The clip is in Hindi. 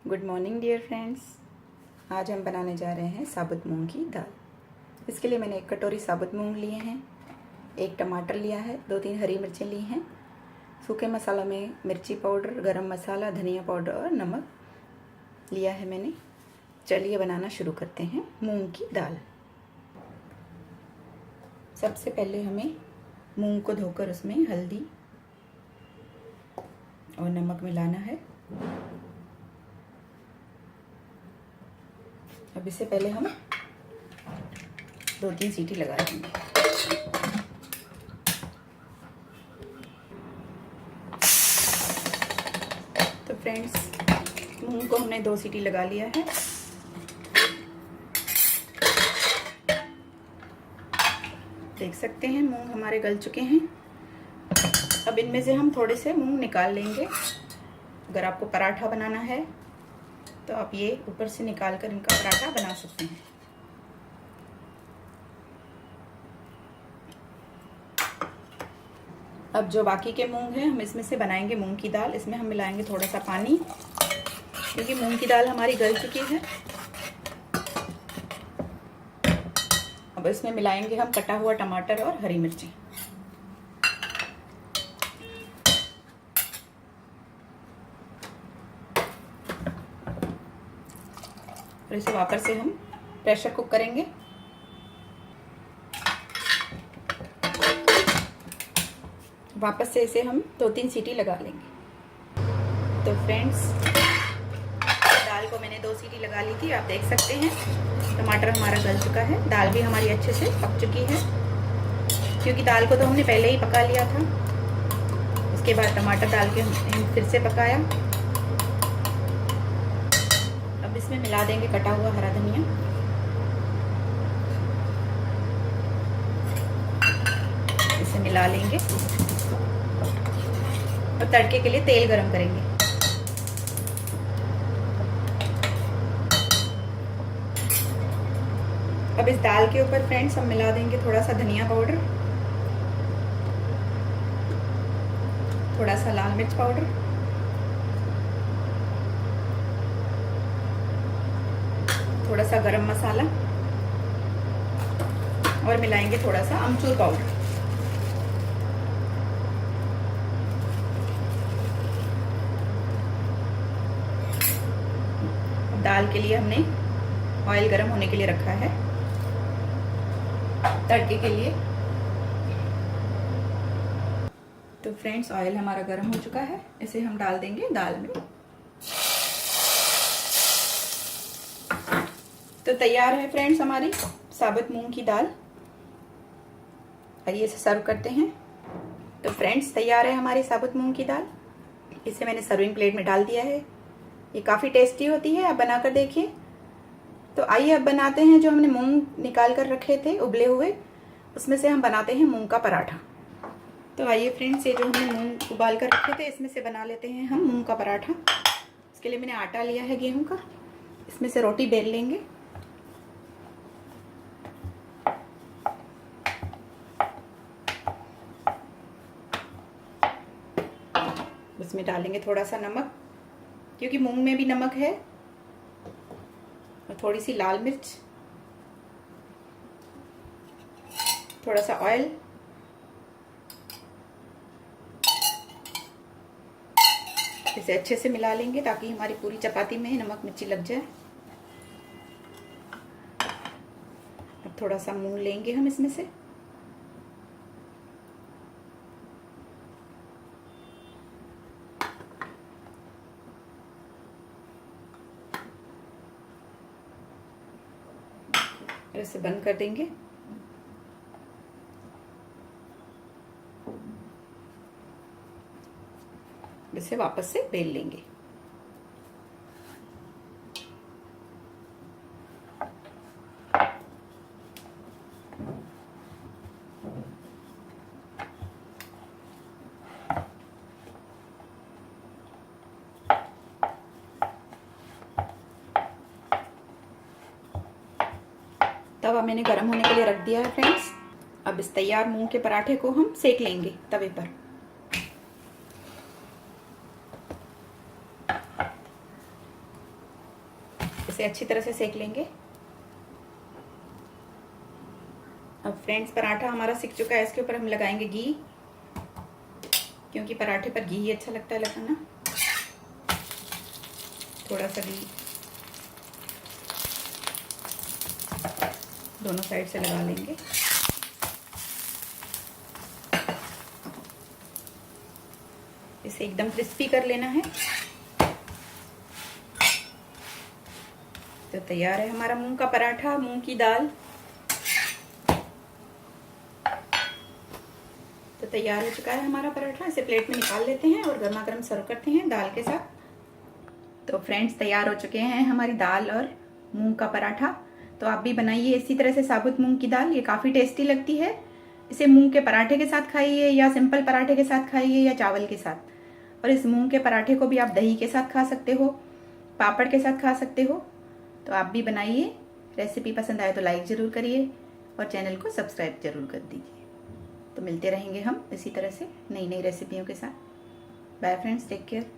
Good morning dear friends. आज हम बनाने जा रहे हैं साबुत मूंग की दाल। इसके लिए मैंने 1 कटोरी साबुत मूंग लिए हैं, 1 टमाटर लिया है, 2-3 हरी मिर्चें ली हैं। सूखे मसाला में मिर्ची पाउडर, गरम मसाला, धनिया पाउडर और नमक लिया है मैंने। चलिए बनाना शुरू करते हैं मूंग की दाल। सबसे पहले हमें मूंग को धोकर उसमें हल्दी और नमक मिलाना है। अब इससे पहले हम 2-3 सीटी लगा देंगे। तो फ्रेंड्स, मूंग को हमने 2 सीटी लगा लिया है। देख सकते हैं मूंग हमारे गल चुके हैं। अब इनमें से हम थोड़े से मूंग निकाल लेंगे। अगर आपको पराठा बनाना है तो आप ये ऊपर से निकाल कर इनका पराठा बना सकते हैं। अब जो बाकी के मूंग हैं हम इसमें से बनाएंगे मूंग की दाल। इसमें हम मिलाएंगे थोड़ा सा पानी, क्योंकि मूंग की दाल हमारी गल चुकी है। अब इसमें मिलाएंगे हम कटा हुआ टमाटर और हरी मिर्ची। और इसे वापस से हम प्रेशर कुक करेंगे। वापस से इसे हम 2-3 सीटी लगा लेंगे। तो फ्रेंड्स, दाल को मैंने 2 सीटी लगा ली थी। आप देख सकते हैं टमाटर हमारा गल चुका है, दाल भी हमारी अच्छे से पक चुकी है, क्योंकि दाल को तो हमने पहले ही पका लिया था। उसके बाद टमाटर डाल के हमने फिर से पकाया। अब इसमें मिला देंगे कटा हुआ हरा धनिया। इसे मिला लेंगे और तड़के के लिए तेल गरम करेंगे। अब इस दाल के ऊपर फ्रेंड्स हम मिला देंगे थोड़ा सा धनिया पाउडर, थोड़ा सा लाल मिर्च पाउडर, थोड़ा सा गरम मसाला और मिलाएंगे थोड़ा सा अमचूर पाउडर। दाल के लिए हमने ऑयल गरम होने के लिए रखा है तड़के के लिए। तो फ्रेंड्स, ऑयल हमारा गरम हो चुका है। इसे हम डाल देंगे दाल में। तो तैयार है फ्रेंड्स हमारी साबुत मूंग की दाल। आइए इसे सर्व करते हैं। तो फ्रेंड्स, तैयार है हमारी साबुत मूंग की दाल। इसे मैंने सर्विंग प्लेट में डाल दिया है। ये काफ़ी टेस्टी होती है, आप बनाकर देखिए। तो आइए अब बनाते हैं जो हमने मूंग निकाल कर रखे थे उबले हुए, उसमें से हम बनाते हैं मूंग का पराठा। तो आइए फ्रेंड्स, ये जो हमने मूंग उबाल कर रखे थे इसमें से बना लेते हैं हम मूंग का पराठा। इसके लिए मैंने आटा लिया है गेहूं का। इसमें से रोटी बेल लेंगे। इसमें डालेंगे थोड़ा सा नमक, क्योंकि मूंग में भी नमक है, और थोड़ी सी लाल मिर्च, थोड़ा सा ऑयल। इसे अच्छे से मिला लेंगे ताकि हमारी पूरी चपाती में नमक मिर्ची लग जाए। अब थोड़ा सा मूंग लेंगे हम इसमें से। इसे बंद कर देंगे। इसे वापस से बेल लेंगे। तवा मैंने गरम होने के लिए रख दिया है फ्रेंड्स। अब इस तैयार मूंग के पराठे को हम सेक लेंगे तवे पर। इसे अच्छी तरह से सेक लेंगे। अब फ्रेंड्स पराठा हमारा सिक चुका है, इसके ऊपर हम लगाएंगे घी, क्योंकि पराठे पर घी ही अच्छा लगता है लगाना। थोड़ा सा घी दोनों साइड से लगा लेंगे। इसे एकदम क्रिस्पी कर लेना है। तो तैयार है हमारा मूंग का पराठा, मूंग की दाल। तो तैयार हो चुका है हमारा पराठा। इसे प्लेट में निकाल लेते हैं और गर्मा गर्म सर्व करते हैं दाल के साथ। तो फ्रेंड्स तैयार हो चुके हैं हमारी दाल और मूंग का पराठा। तो आप भी बनाइए इसी तरह से साबुत मूंग की दाल, ये काफ़ी टेस्टी लगती है। इसे मूंग के पराठे के साथ खाइए, या सिंपल पराठे के साथ खाइए, या चावल के साथ। और इस मूंग के पराठे को भी आप दही के साथ खा सकते हो, पापड़ के साथ खा सकते हो। तो आप भी बनाइए। रेसिपी पसंद आए तो लाइक ज़रूर करिए और चैनल को सब्सक्राइब ज़रूर कर दीजिए। तो मिलते रहेंगे हम इसी तरह से नई नई रेसिपियों के साथ। Bye friends, take care.